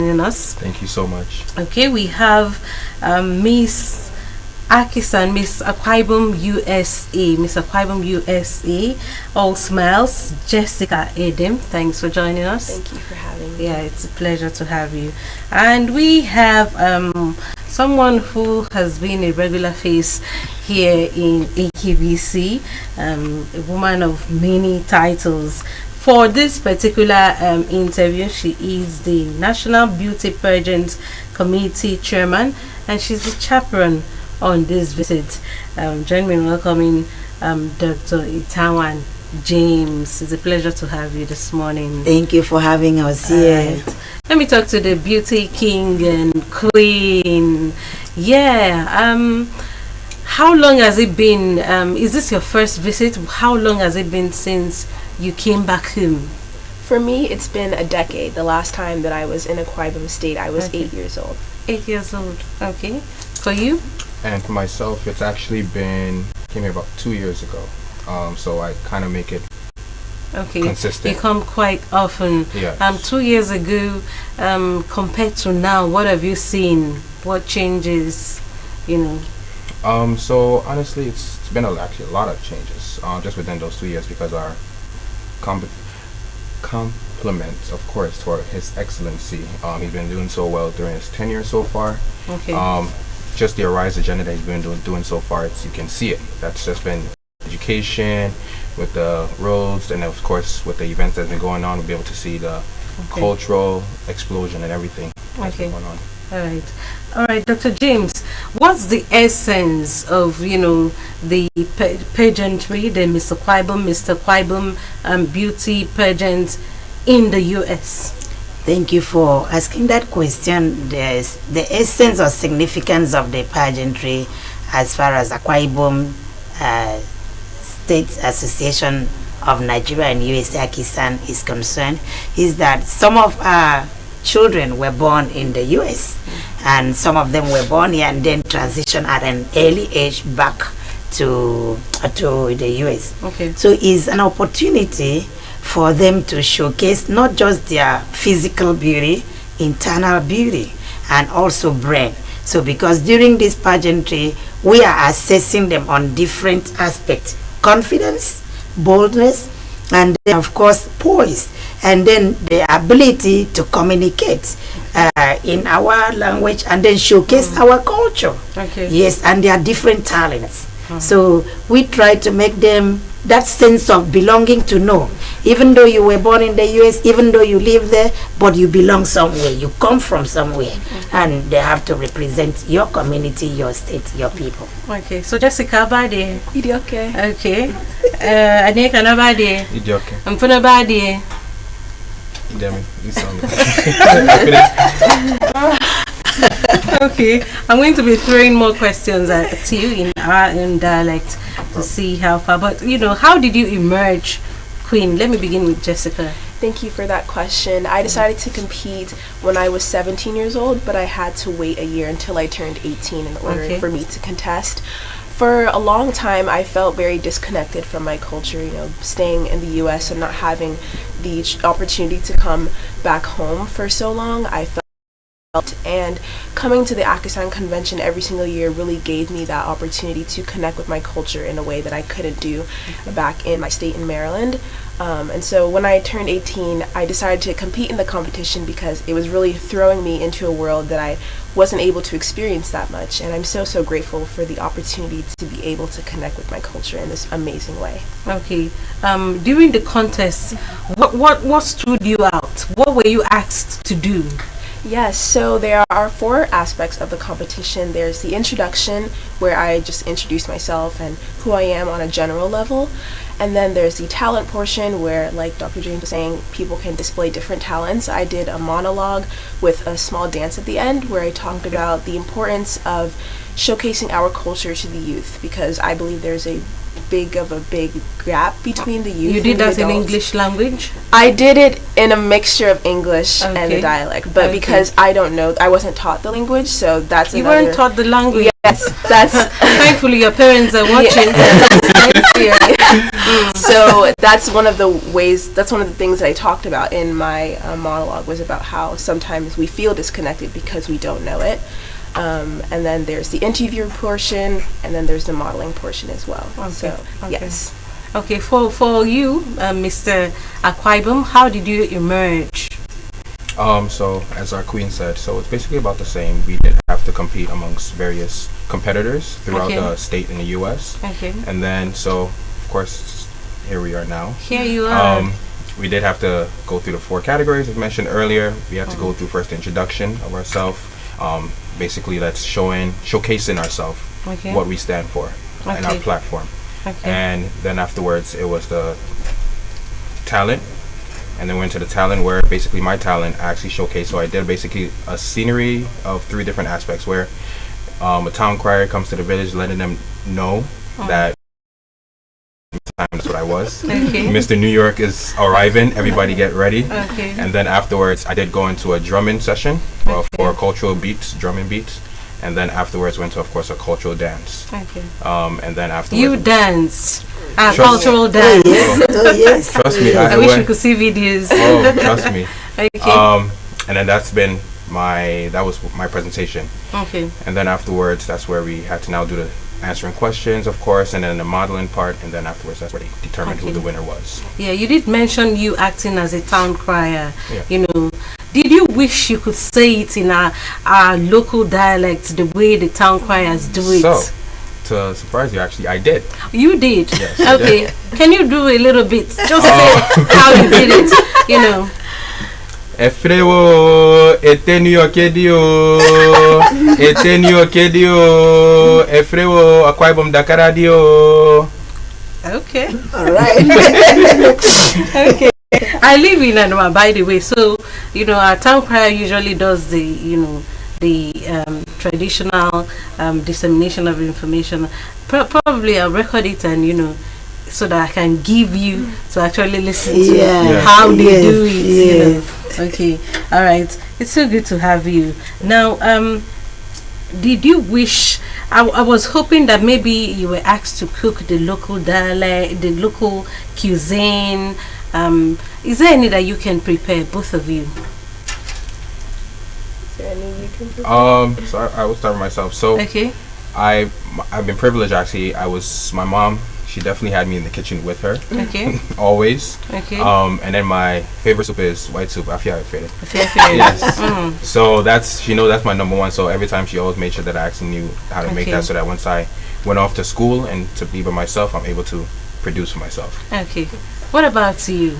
joining us. Thank you so much. Okay, we have Miss Akisan, Miss Akwa Ibom USA, Miss Akwa Ibom USA, all smiles, Jessica Adam. Thanks for joining us. Thank you for having me. Yeah, it's a pleasure to have you. And we have someone who has been a regular face here in AKBC, a woman of many titles. For this particular interview, she is the National Beauty Pageant Committee Chairman, and she's the chaperone on this visit. Join me in welcoming Dr. Itawan James. It's a pleasure to have you this morning. Thank you for having us here. Right. Let me talk to the beauty king and queen. Yeah. How long has it been? Is this your first visit? How long has it been since you came back home? For me, it's been a decade. The last time that I was in Akwa Ibom State, I was 8 years old. 8 years old. Okay. For you? And for myself, it's actually came here about 2 years ago. So I kind of make it consistent. You come quite often. Yeah. 2 years ago, compared to now, what have you seen? What changes? So honestly, it's been actually a lot of changes just within those 2 years, because our compliments, of course, to His Excellency. He's been doing so well during his tenure so far. Okay. Just the Arise agenda that he's been doing so far, you can see it. That's just been education, with the roads, and of course with the events that's been going on, we'll be able to see the cultural explosion and everything that's been going on. All right, Dr. James, what's the essence of the pageantry, the Mr. Akwa Ibom beauty pageant in the US? Thank you for asking that question. There's the essence or significance of the pageantry as far as Akwa Ibom State Association of Nigeria and USA Akisan is concerned, is that some of our children were born in the US, and some of them were born here and then transitioned at an early age back to the US. Okay. So it's an opportunity for them to showcase not just their physical beauty, internal beauty, and also brain. So because during this pageantry, we are assessing them on different aspects: confidence, boldness, and then of course poise, and then the ability to communicate in our language and then showcase our culture. Okay. Yes, and their different talents. So we try to make them that sense of belonging, to know, even though you were born in the US, even though you live there, but you belong somewhere, you come from somewhere, and they have to represent your community, your state, your people. Okay, so Jessica Bade. Idioke. Okay. Aneka na Bade. Idioke. Mfuna Bade. Idemi. Okay, I'm going to be throwing more questions at you in our own dialect to see how far. But how did you emerge queen? Let me begin with Jessica. Thank you for that question. I decided to compete when I was 17 years old, but I had to wait a year until I turned 18 in order for me to contest. For a long time, I felt very disconnected from my culture, staying in the US and not having the opportunity to come back home for so long. I felt, and coming to the Akisan convention every single year really gave me that opportunity to connect with my culture in a way that I couldn't do back in my state in Maryland. And so when I turned 18, I decided to compete in the competition because it was really throwing me into a world that I wasn't able to experience that much. And I'm so grateful for the opportunity to be able to connect with my culture in this amazing way. Okay. During the contest, what stood you out? What were you asked to do? Yes, so there are 4 aspects of the competition. There's the introduction, where I just introduce myself and who I am on a general level. And then there's the talent portion, where, like Dr. James was saying, people can display different talents. I did a monologue with a small dance at the end, where I talked about the importance of showcasing our culture to the youth, because I believe there's a big gap between the youth. You did and that the in adults. English language? I did it in a mixture of English and the dialect, but because I don't know, I wasn't taught the language, so that's you weren't taught the language. Yes, that's thankfully your parents are watching. So that's one of the ways. That's one of the things that I talked about in my monologue, was about how sometimes we feel disconnected because we don't know it. And then there's the interview portion, and then there's the modeling portion as well. Yes. Okay, for you, Mr. Akwa Ibom, how did you emerge? So as our queen said, so it's basically about the same. We did have to compete amongst various competitors throughout the state in the U.S. Okay. And then, so of course, here we are now. Here you are. We did have to go through the 4 categories as mentioned earlier. We had to go through first the introduction of ourselves. Basically, that's showcasing ourselves, what we stand for, and our platform. And then afterwards, it was the talent. And then went to the talent, where basically my talent actually showcased. So I did basically a scenery of 3 different aspects, where a town crier comes to the village, letting them know that that's what I was. Mr. New York is arriving. Everybody get ready. And then afterwards, I did go into a drumming session for cultural beats, drumming beats. And then afterwards, went to, of course, a cultural dance. And then afterwards, you dance. Cultural dance. Yes. Trust me. I wish you could see videos. Oh, trust me. Okay. And then that was my presentation. Okay. And then afterwards, that's where we had to now do the answering questions, of course, and then the modeling part, and then afterwards, that's where they determined who the winner was. Yeah, you did mention you acting as a town crier. Yeah. You know, did you wish you could say it in our local dialect the way the town criers do it? So, to surprise you, actually, I did. You did? Yes, I okay. did. Can you do a little bit? Just say how you did it, you know. Efrewo etenio kedio etenio kedio Efrewo Akwa Ibom dakaradio. Okay. All right. Okay. I live in Anua, by the way, so you know our town crier usually does the traditional dissemination of information. Probably I'll record it and so that I can give you to actually listen to how they do it. Okay, all right. It's so good to have you. Now, did you wish? I was hoping that maybe you were asked to cook the local dialect, the local cuisine. Is there any that you can prepare, both of you? Is there any you can prepare? So I will start with myself. So Okay. I've been privileged actually. My mom. She definitely had me in the kitchen with her. Okay. Always. Okay. And then my favorite soup is white soup. Afia Fede. Yes. So that's that's my number one. So every time she always made sure that I actually knew how to make that, so that once I went off to school and to be by myself, I'm able to produce for myself. Okay. What about you?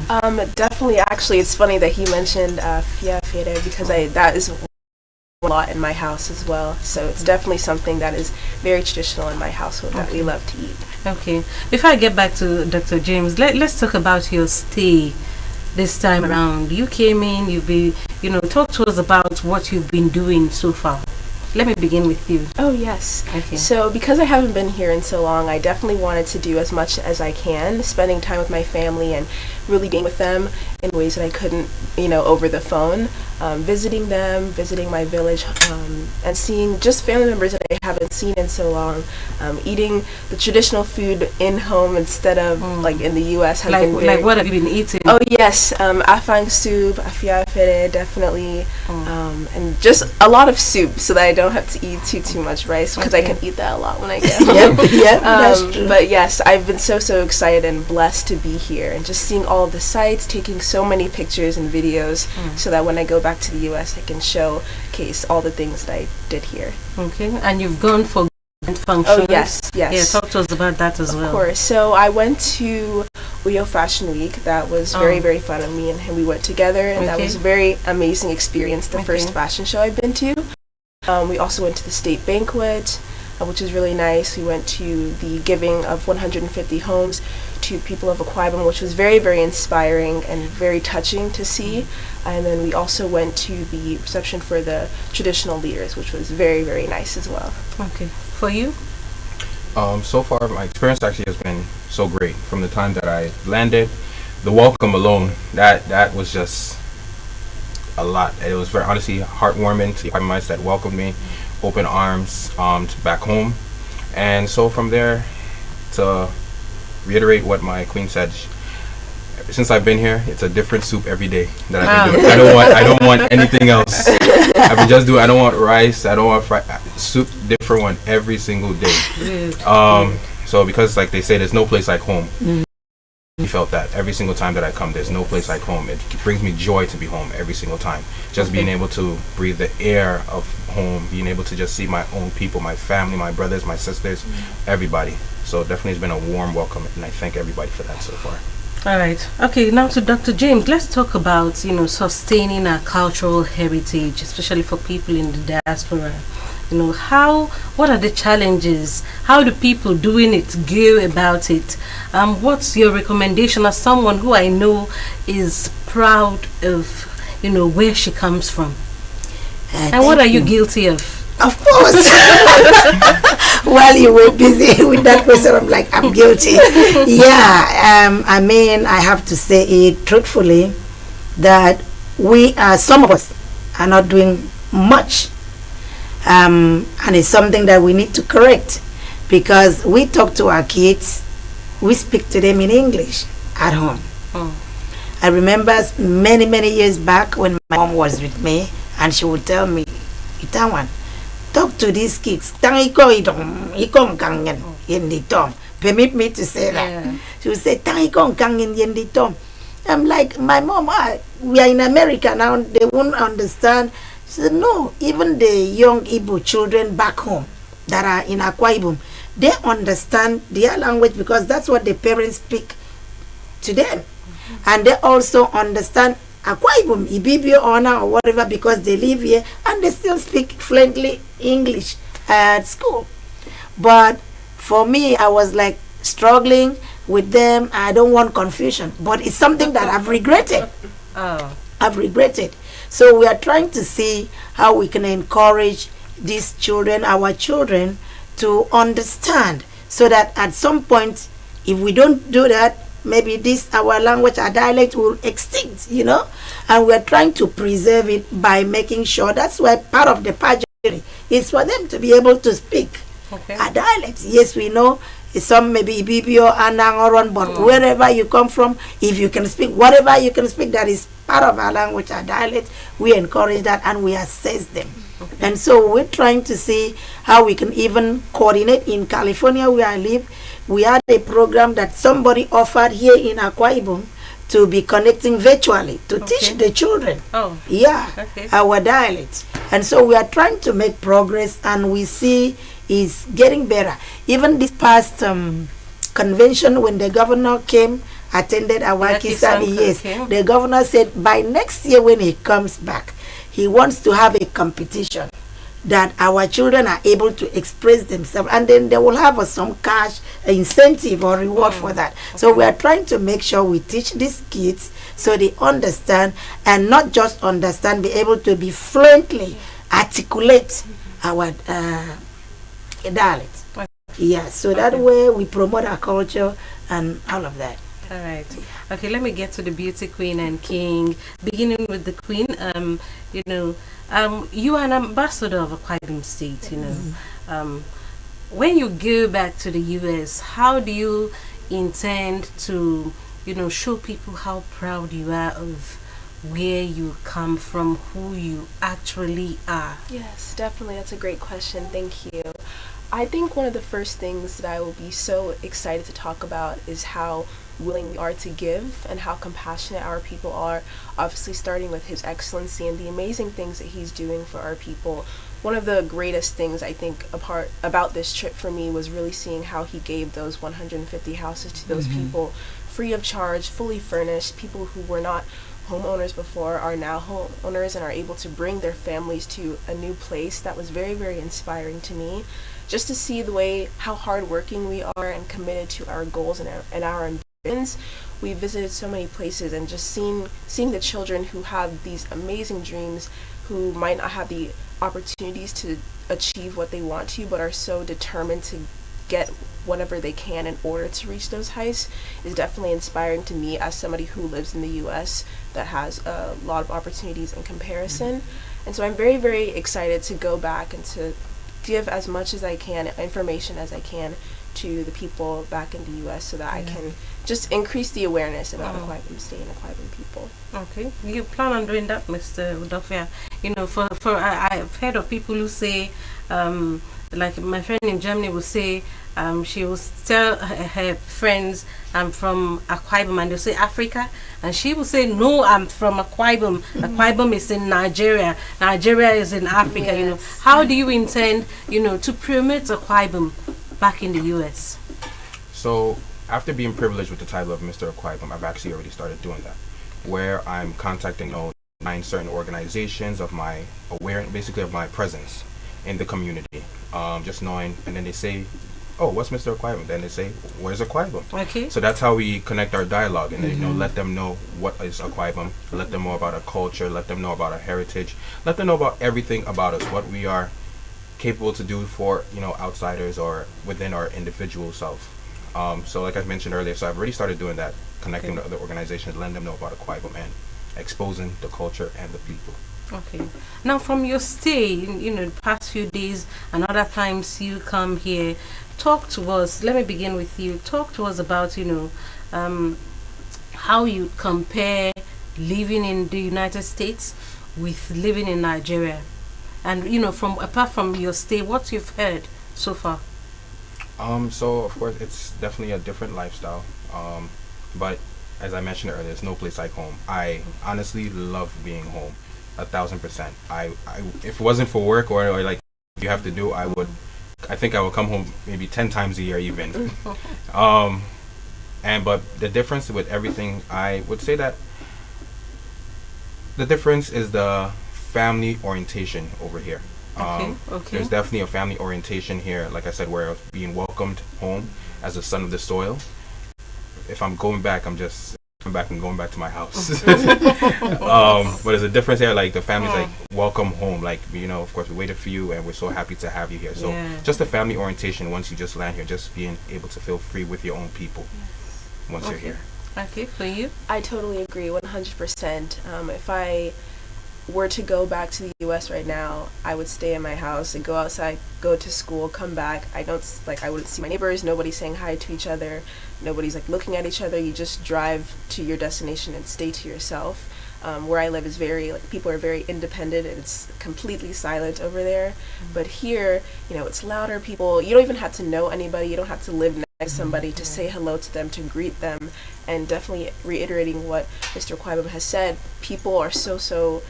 Definitely. Actually, it's funny that he mentioned Fia Fede, because that is a lot in my house as well. So it's definitely something that is very traditional in my household that we love to eat. Okay. Before I get back to Dr. James, let's talk about your stay this time around. You came in, talk to us about what you've been doing so far. Let me begin with you. Oh, yes. Okay. So because I haven't been here in so long, I definitely wanted to do as much as I can, spending time with my family and really being with them in ways that I couldn't, over the phone. Visiting them, visiting my village, and seeing just family members that I haven't seen in so long. Eating the traditional food in home instead of like in the U.S. has been very, like what have you been eating? Oh yes, afang soup, afia fere, definitely, and just a lot of soup so that I don't have to eat too much rice, because I can eat that a lot when I get home. Yep, that's true. But yes, I've been so excited and blessed to be here and just seeing all of the sites, taking so many pictures and videos, so that when I go back to the U.S. I can showcase all the things that I did here. Okay, and you've gone for functions. Oh yes. Yeah, talk to us about that as well. Of course. So I went to Uyo Fashion Week. That was very fun, and me and him, we went together, and that was a very amazing experience. The first fashion show I've been to. We also went to the state banquet, which is really nice. We went to the giving of 150 homes to people of Akwa Ibom, which was very inspiring and very touching to see. And then we also went to the reception for the traditional leaders, which was very nice as well. Okay. For you? So far, my experience actually has been so great. From the time that I landed, the welcome alone, that was just a lot. It was very honestly heartwarming to the mice that welcomed me, open arms, to back home. And so from there, to reiterate what my queen said, since I've been here, it's a different soup every day that I've been doing. I don't want anything else. I've been just doing. I don't want rice. I don't want soup. Different one every single day. So because like they say, there's no place like home. I felt that every single time that I come, there's no place like home. It brings me joy to be home every single time. Just being able to breathe the air of home, being able to just see my own people, my family, my brothers, my sisters, everybody. So definitely it's been a warm welcome, and I thank everybody for that so far. All right. Okay, now to Dr. James, let's talk about, sustaining our cultural heritage, especially for people in the diaspora. What are the challenges? How do people doing it go about it? What's your recommendation as someone who I know is proud of, where she comes from? And what are you guilty of? Of course. While you were busy with that question, I'm like, I'm guilty. Yeah, I have to say it truthfully that some of us are not doing much. And it's something that we need to correct, because we talk to our kids, we speak to them in English at home. I remember many years back when my mom was with me, and she would tell me, Itawan, talk to these kids. Permit me to say that. She would say, I'm like, my mom, we are in America now, they won't understand. She said, no, even the young Igbo children back home that are in Akwa Ibom, they understand their language because that's what the parents speak to them. And they also understand Akwa Ibom, Ibibio, Ona, or whatever, because they live here and they still speak fluently English at school. But for me, I was like struggling with them. I don't want confusion, but it's something that I've regretted. I've regretted. So we are trying to see how we can encourage these children, our children, to understand, so that at some point, if we don't do that, maybe our language, our dialect will extinct, and we're trying to preserve it by making sure. That's why part of the pageantry is for them to be able to speak our dialect. Yes, we know some maybe Ibibio, Anangoron, but wherever you come from, if you can speak whatever you can speak that is part of our language, our dialect, we encourage that and we assess them. And so we're trying to see how we can even coordinate. In California, where I live, we had a program that somebody offered here in Akwa Ibom to be connecting virtually to teach the children our dialect. And so we are trying to make progress, and we see is getting better. Even this past convention, when the governor came, attended our Kisani, yes, the governor said by next year when he comes back, he wants to have a competition that our children are able to express themselves, and then they will have some cash incentive or reward for that. So we are trying to make sure we teach these kids so they understand, and not just understand, be able to be fluently articulate our dialect. Yeah, so that way we promote our culture and all of that. All right. Okay, let me get to the beauty queen and king. Beginning with the queen, you are an ambassador of Akwa Ibom State, when you go back to the US, how do you intend to, show people how proud you are of where you come from, who you actually are? Yes, definitely. That's a great question. Thank you. I think one of the first things that I will be so excited to talk about is how willing we are to give and how compassionate our people are, obviously starting with His Excellency and the amazing things that he's doing for our people. One of the greatest things I think about this trip for me was really seeing how he gave those 150 houses to those people free of charge, fully furnished. People who were not homeowners before are now homeowners and are able to bring their families to a new place. That was very, very inspiring to me. Just to see the way how hardworking we are and committed to our goals and our ambitions. We visited so many places, and just seeing the children who have these amazing dreams, who might not have the opportunities to achieve what they want to, but are so determined to get whatever they can in order to reach those heights is definitely inspiring to me as somebody who lives in the US that has a lot of opportunities in comparison. And so I'm very, very excited to go back and to give as much as I can, information as I can, to the people back in the US so that I can just increase the awareness about Akwa Ibom State and Akwa Ibom people. Okay, you plan on doing that, Mr. Udofia? You know, I've heard of people who say, like my friend in Germany will say, she will tell her friends, I'm from Akwa Ibom, and they'll say Africa, and she will say, no, I'm from Akwa Ibom. Akwa Ibom is in Nigeria. Nigeria is in Africa. Yes. You know, how do you intend, you know, to promote Akwa Ibom back in the US? So after being privileged with the title of Mr. Akwa Ibom, I've actually already started doing that, where I'm contacting 9 certain organizations of my basically of my presence in the community, just knowing, and then they say, oh, what's Mr. Akwa Ibom? Then they say, where's Akwa Ibom? Okay. So that's how we connect our dialogue, and then, let them know what is Akwa Ibom, let them know about our culture, let them know about our heritage, let them know about everything about us, what we are capable to do for, outsiders or within our individual self. So like I mentioned earlier, so I've already started doing that, connecting to other organizations, letting them know about Akwa Ibom and exposing the culture and the people. Okay. Now, from your stay, the past few days and other times you come here, talk to us. Let me begin with you. Talk to us about, how you compare living in the United States with living in Nigeria. And, apart from your stay, what you've heard so far. So of course it's definitely a different lifestyle. But as I mentioned earlier, there's no place like home. I honestly love being home, 1,000%. I if it wasn't for work or like you have to do, I think I would come home maybe 10 times a year even. But the difference with everything, I would say that the difference is the family orientation over here. Okay. There's definitely a family orientation here, like I said, where I was being welcomed home as a son of the soil. If I'm going back, I'm just coming back and going back to my house. But there's a difference here, like the family's like, welcome home, like, of course we waited for you and we're so happy to have you here. So just the family orientation, once you just land here, just being able to feel free with your own people once you're here. Okay, for you? I totally agree, 100%. If I were to go back to the US right now, I would stay in my house and go outside, go to school, come back. I wouldn't see my neighbors, nobody's saying hi to each other, nobody's looking at each other. You just drive to your destination and stay to yourself. Where I live is very, people are very independent and it's completely silent over there. But here, it's louder. People, you don't even have to know anybody, you don't have to live next to somebody to say hello to them, to greet them. And definitely reiterating what Mr. Akwa Ibom has said, people are so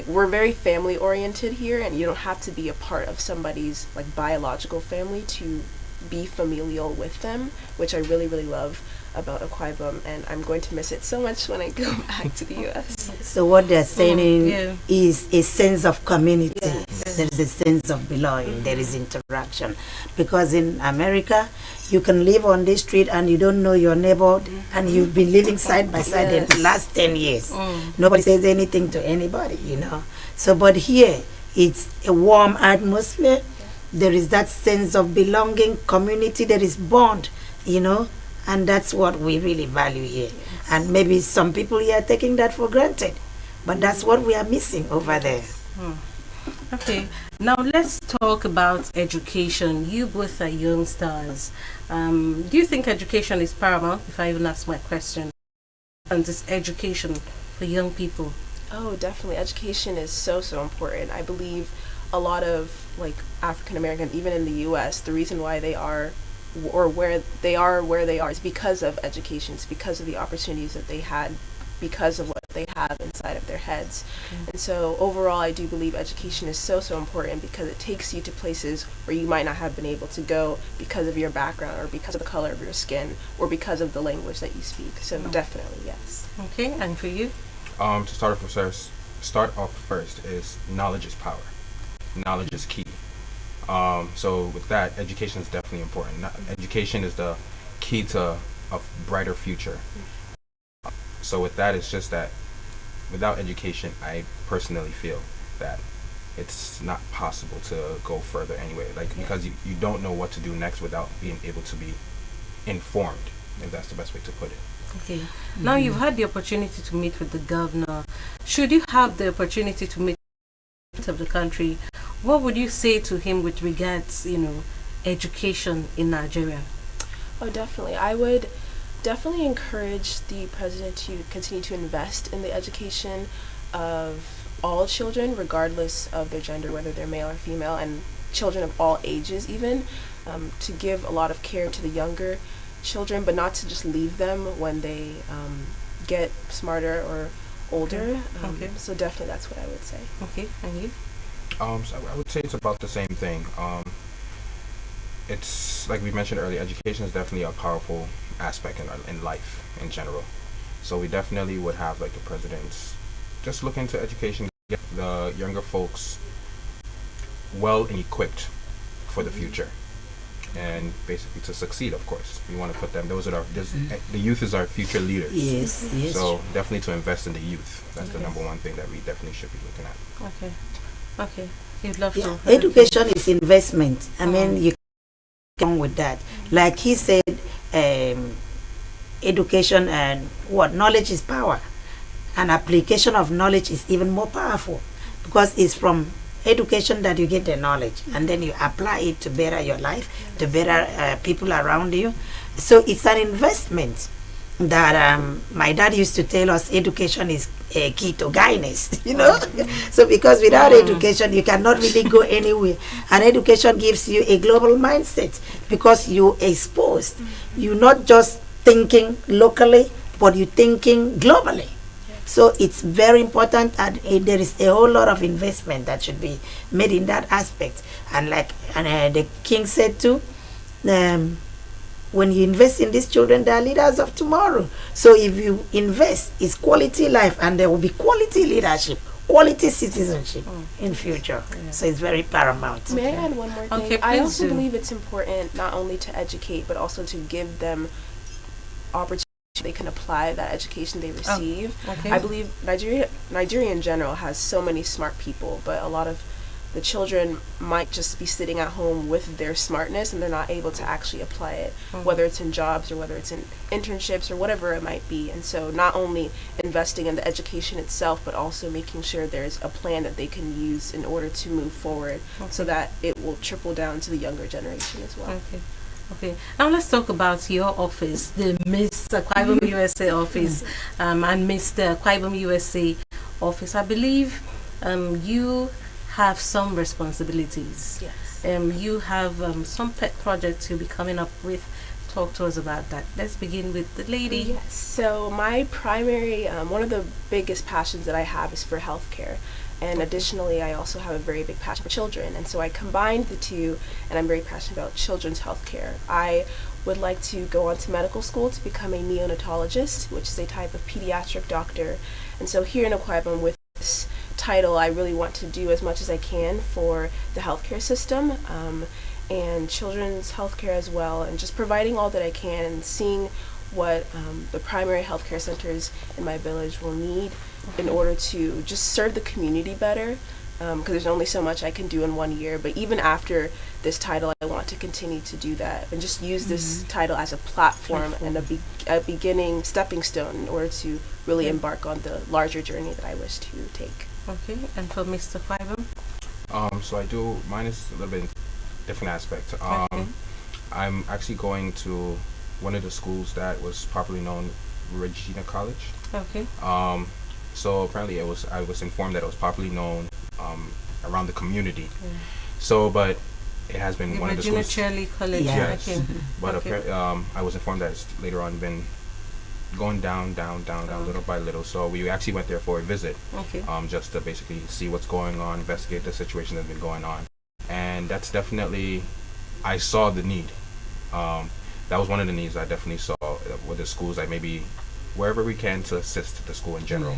we're very family oriented here, and you don't have to be a part of somebody's biological family to be familial with them, which I really, really love about Akwa Ibom, and I'm going to miss it so much when I go back to the US. So what they're saying is a sense of community. Yes. There is a sense of belonging. There is interaction. Because in America, you can live on this street and you don't know your neighbor, and you've been living side by side in the last 10 years. Nobody says anything to anybody, So, but here, it's a warm atmosphere. There is that sense of belonging, community, there is bond, and that's what we really value here. And maybe some people here are taking that for granted, but that's what we are missing over there. Okay, now let's talk about education. You both are young stars. Do you think education is paramount, if I even ask my question? And this education for young people? Oh, definitely. Education is so important. I believe a lot of African Americans, even in the US, the reason why they are where they are is because of education. It's because of the opportunities that they had, because of what they have inside of their heads. And so overall, I do believe education is so important because it takes you to places where you might not have been able to go because of your background or because of the color of your skin or because of the language that you speak. So definitely, yes. Okay, and for you? To start off first is knowledge is power. Knowledge is key. So with that, education is definitely important. Education is the key to a brighter future. So with that, it's just that without education, I personally feel that it's not possible to go further anyway. Like because you don't know what to do next without being able to be informed, if that's the best way to put it. Okay. Now you've had the opportunity to meet with the governor. Should you have the opportunity to meet of the country, what would you say to him with regards, education in Nigeria? Oh, definitely. I would definitely encourage the president to continue to invest in the education of all children, regardless of their gender, whether they're male or female, and children of all ages even, to give a lot of care to the younger children, but not to just leave them when they get smarter or older. Okay. So definitely that's what I would say. Okay, and you? So I would say it's about the same thing. It's like we mentioned earlier, education is definitely a powerful aspect in life in general. So we definitely would have like the presidents just look into education, get the younger folks well and equipped for the future, and basically to succeed. Of course, we want to put them. The youth is our future leaders. Yes, yes. So definitely to invest in the youth. That's the number one thing that we definitely should be looking at. Okay. You'd love to. Education is investment. I mean, you come with that. Like he said, education and knowledge is power. And application of knowledge is even more powerful because it's from education that you get the knowledge and then you apply it to better your life, to better people around you. So it's an investment that my dad used to tell us education is a key to guidance, So because without education, you cannot really go anywhere. And education gives you a global mindset because you're exposed. You're not just thinking locally, but you're thinking globally. So it's very important, and there is a whole lot of investment that should be made in that aspect. And the king said too, when you invest in these children, they are leaders of tomorrow. So if you invest, it's quality life, and there will be quality leadership, quality citizenship in future. Yeah. So it's very paramount. May I add one more thing? Okay, I also believe it's important not only to educate, but also to give them opportunities they can apply that education they receive. Okay. I believe Nigeria in general has so many smart people, but a lot of the children might just be sitting at home with their smartness and they're not able to actually apply it, whether it's in jobs or whether it's in internships or whatever it might be. And so not only investing in the education itself, but also making sure there's a plan that they can use in order to move forward so that it will trickle down to the younger generation as well. Okay, now let's talk about your office, the Miss Akwa Ibom USA office, and Mr. Akwa Ibom USA office. I believe you have some responsibilities. Yes. You have some pet projects you'll be coming up with. Talk to us about that. Let's begin with the lady. Yes. So my primary, one of the biggest passions that I have is for healthcare. And additionally, I also have a very big passion for children. And so I combined the two, and I'm very passionate about children's health care. I would like to go on to medical school to become a neonatologist, which is a type of pediatric doctor. And so here in Akwa Ibom, with this title, I really want to do as much as I can for the healthcare system and children's healthcare as well, and just providing all that I can and seeing what the primary healthcare centers in my village will need in order to just serve the community better, because there's only so much I can do in 1 year. But even after this title, I want to continue to do that and just use this title as a platform and a beginning stepping stone in order to really embark on the larger journey that I wish to take. Okay, and for Mr. Akwa Ibom? So I do, mine is a little bit different aspect. I'm actually going to one of the schools that was popularly known, Regina College. Okay. So apparently I was informed that it was popularly known around the community. So, but it has been one of the schools. Regina College. Yes. Okay. But I was informed that it's later on been going down little by little. So we actually went there for a visit. Okay. Just to basically see what's going on, investigate the situation that's been going on. And that's definitely, I saw the need. That was one of the needs I definitely saw with the schools, like maybe wherever we can to assist the school in general.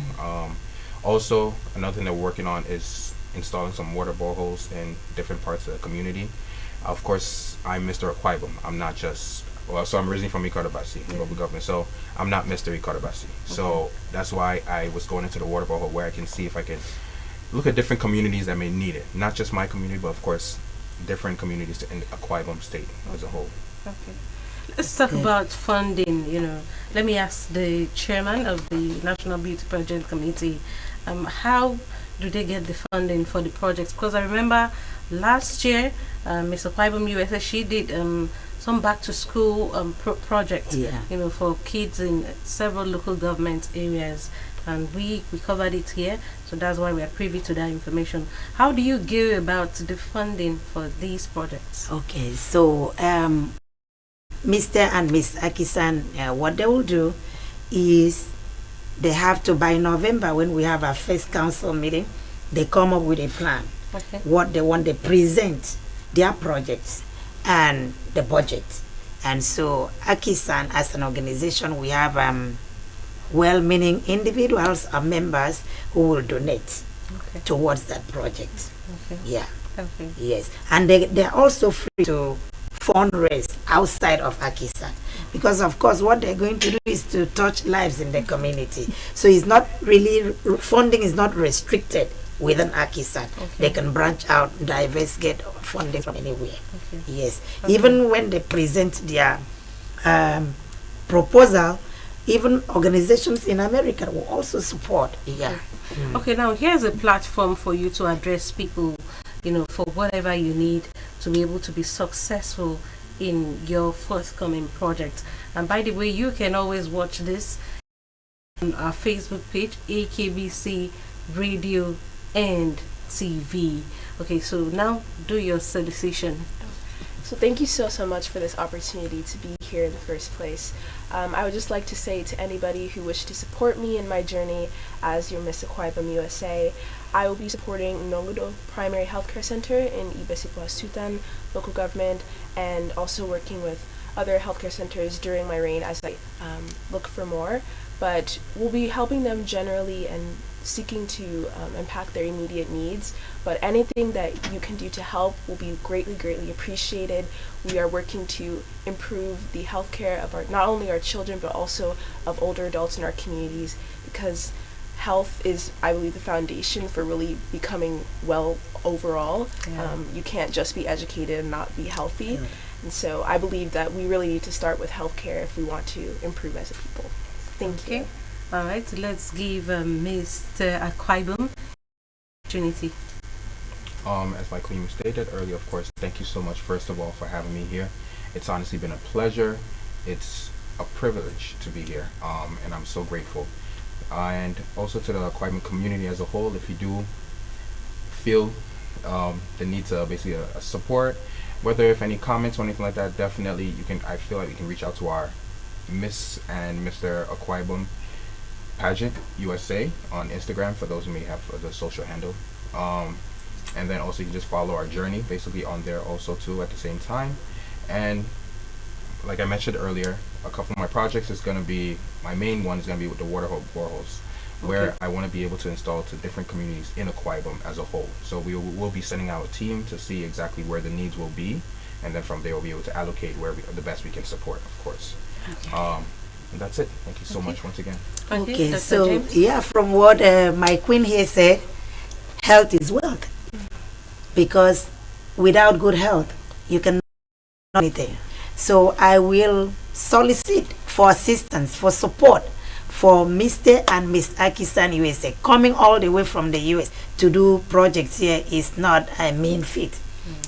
Also, another thing that we're working on is installing some water boreholes in different parts of the community. Of course, I'm Mr. Akwa Ibom. I'm not just, so I'm originally from Ikarabasi, local government, so I'm not Mr. Ikarabasi. So that's why I was going into the water borehole where I can see if I can look at different communities that may need it. Not just my community, but of course, different communities in Akwa Ibom State as a whole. Okay. Let's talk about funding. Let me ask the chairman of the National Beauty Project Committee, how do they get the funding for the projects? Because I remember last year, Ms. Akwa Ibom USA, she did some back to school project, for kids in several local government areas, and we covered it here, so that's why we are privy to that information. How do you go about the funding for these projects? Okay, so Mr. and Miss Akisan, what they will do is they have to, by November, when we have our first council meeting, they come up with a plan. Okay. What they want, they present their projects and the budget. And so Akisan, as an organization, we have well-meaning individuals or members who will donate towards that project. Okay. Yeah. Okay. Yes. And they're also free to fundraise outside of Akisan, because of course what they're going to do is to touch lives in the community. So it's not really, funding is not restricted within Akisan. Okay. They can branch out, diverse, get funding from anywhere. Okay. Yes. Okay. Even when they present their proposal, even organizations in America will also support. Yeah. Okay, now here's a platform for you to address people, for whatever you need to be able to be successful in your forthcoming project. And by the way, you can always watch this on our Facebook page, AKBC Radio and TV. Okay, so now do your solicitation. So thank you so much for this opportunity to be here in the first place. I would just like to say to anybody who wishes to support me in my journey as your Miss Akwa Ibom USA, I will be supporting Noludo Primary Healthcare Center in Ibesipo Sutan local government, and also working with other healthcare centers during my reign as I look for more. But we'll be helping them generally and seeking to impact their immediate needs. But anything that you can do to help will be greatly appreciated. We are working to improve the healthcare of not only our children, but also of older adults in our communities, because health is, I believe, the foundation for really becoming well overall. Yeah. You can't just be educated and not be healthy. Yeah. And so I believe that we really need to start with healthcare if we want to improve as a people. Thank you. All right, let's give Mr. Akwa Ibom opportunity. As my queen stated earlier, of course, thank you so much, first of all, for having me here. It's honestly been a pleasure. It's a privilege to be here, and I'm so grateful. And also to the Akwa Ibom community as a whole, if you do feel the need to basically support, whether if any comments or anything like that, definitely you can. I feel like you can reach out to our Miss and Mr. Akwa Ibom Pageant USA on Instagram, for those who may have the social handle. And then also you can just follow our journey basically on there also too at the same time. And like I mentioned earlier, a couple of my projects is going to be, my main one is going to be with the water boreholes, where I want to be able to install to different communities in Akwa Ibom as a whole. So we will be sending out a team to see exactly where the needs will be, and then from there we'll be able to allocate where the best we can support, of course. And that's it. Thank you so much once again. Okay, so yeah, from what my queen here said, health is wealth, because without good health you cannot do anything. So I will solicit for assistance, for support for Mr. and Miss Akisan USA. Coming all the way from the US to do projects here is not a mean feat.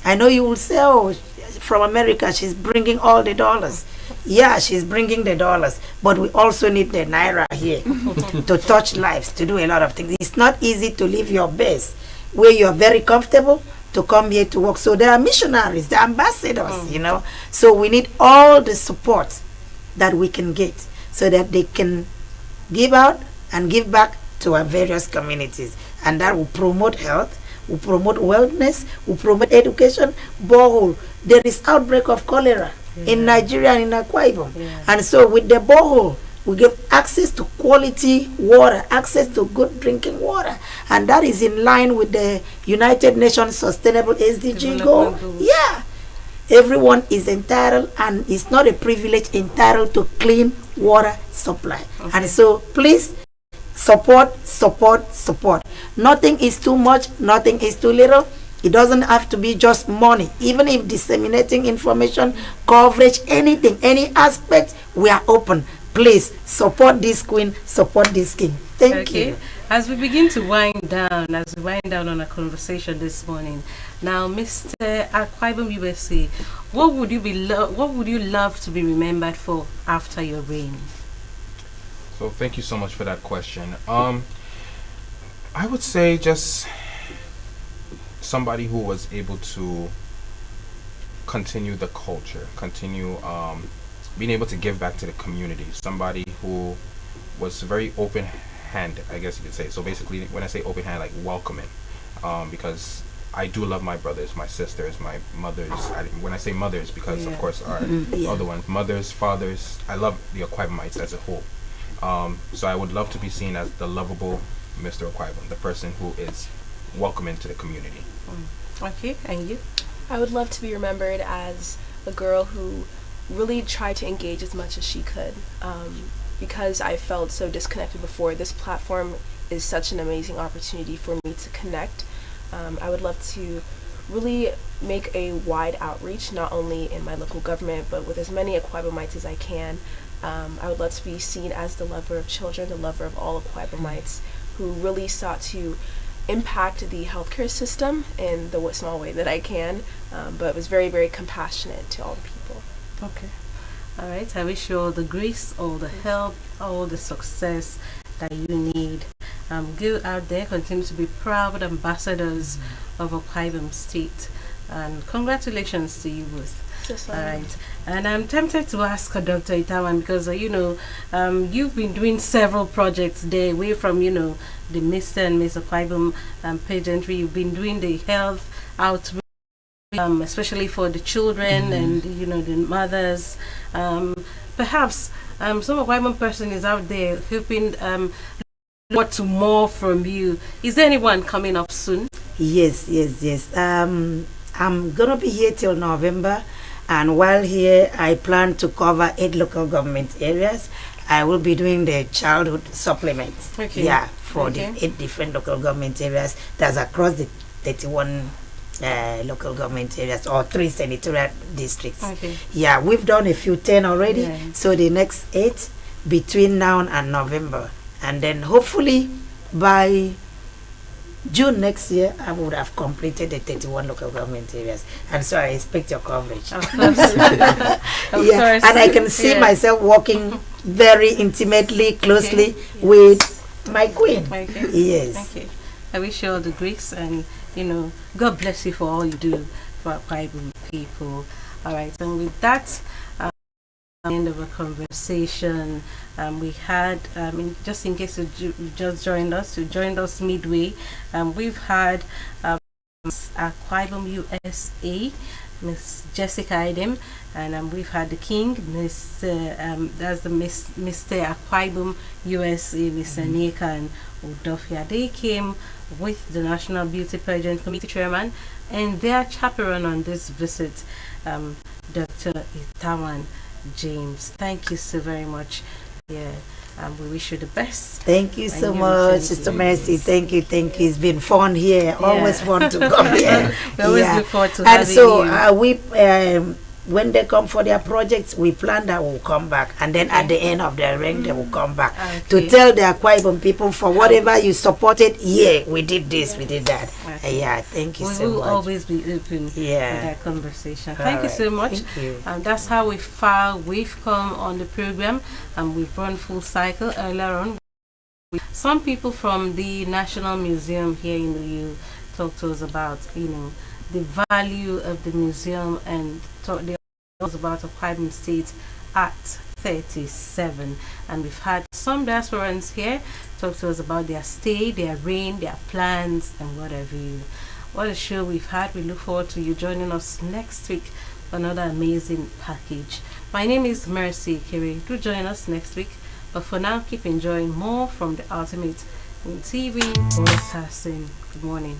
I know you will say, oh, from America she's bringing all the dollars. Yeah, she's bringing the dollars, but we also need the naira here to touch lives, to do a lot of things. It's not easy to leave your base where you're very comfortable to come here to work. So there are missionaries, the ambassadors, So we need all the support that we can get so that they can give out and give back to our various communities. And that will promote health, will promote wellness, will promote education. Borehole, there is outbreak of cholera in Nigeria and in Akwa Ibom. And so with the borehole, we give access to quality water, access to good drinking water. And that is in line with the United Nations Sustainable SDG goal. Yeah. Everyone is entitled, and it's not a privilege, entitled to clean water supply. And so please support, support, support. Nothing is too much, nothing is too little. It doesn't have to be just money. Even if disseminating information, coverage, anything, any aspect, we are open. Please support this queen, support this king. Thank you. As we begin to wind down, on a conversation this morning, now, Mr. Akwa Ibom USA, what would you love to be remembered for after your reign? So thank you so much for that question. I would say just somebody who was able to continue the culture, being able to give back to the community. Somebody who was very open-handed, I guess you could say. So basically, when I say open-handed, like welcoming, because I do love my brothers, my sisters, my mothers. When I say mothers, because of course our other ones, mothers, fathers. I love the Akwa Ibomites as a whole. So I would love to be seen as the lovable Mr. Akwa Ibom, the person who is welcoming to the community. Okay, and you? I would love to be remembered as a girl who really tried to engage as much as she could. Because I felt so disconnected before, this platform is such an amazing opportunity for me to connect. I would love to really make a wide outreach, not only in my local government, but with as many Akwa Ibomites as I can. I would love to be seen as the lover of children, the lover of all Akwa Ibomites, who really sought to impact the healthcare system in the small way that I can, but was very, very compassionate to all the people. Okay. All right. I wish you all the grace, all the help, all the success that you need. Go out there, continue to be proud ambassadors of Akwa Ibom State. And congratulations to you both. All right. And I'm tempted to ask Dr. Itawan because, you've been doing several projects there away from, the Mr. and Miss Akwa Ibom pageantry. You've been doing the health outreach, especially for the children and, the mothers. Perhaps some Akwa Ibom person is out there hoping what to more from you. Is there anyone coming up soon? Yes. I'm gonna be here till November, and while here I plan to cover 8 local government areas. I will be doing the childhood supplements. Okay. Yeah, for the 8 different local government areas. That's across the 31 local government areas or 3 senatorial districts. Okay. Yeah, we've done a few 10 already. Yeah. So the next 8 between now and November, and then hopefully by June next year, I would have completed the 31 local government areas, and so I expect your coverage. Of course. Of course. And I can see myself working very intimately, closely with my queen. Yes. Thank you. I wish you all the grace, and God bless you for all you do for Akwa Ibom people. All right, and with that, end of a conversation. We had, just in case you just joined us midway, we've had Akwa Ibom USA, Miss Jessica Idem, and we've had the King, that's the Mr. Akwa Ibom USA, Miss Anika and Udofia. They came with the National Beauty Pageant Committee Chairman and their chaperone on this visit, Dr. Itawan James. Thank you so very much. Yeah, we wish you the best. Thank you so much, Sister Mercy. Thank you. It's been fun here. Always fun to come here. We always look forward to having you. And so we when they come for their projects, we plan that we'll come back, and then at the end of their reign, they will come back to tell the Akwa Ibom people, for whatever you supported, we did this, we did that. Thank you so much. We will always be open for that conversation. Thank you so much. That's how we've come on the program, and we've run full cycle. Earlier on, some people from the National Museum here in the U talked to us about the value of the museum, and they was about Akwa Ibom State at 37, and we've had some diasporans here talk to us about their stay, their reign, their plans, and whatever. What a show we've had. We look forward to you joining us next week for another amazing package. My name is Mercy Kiri. Do join us next week, but for now, keep enjoying more from the ultimate in TV broadcasting. Good morning.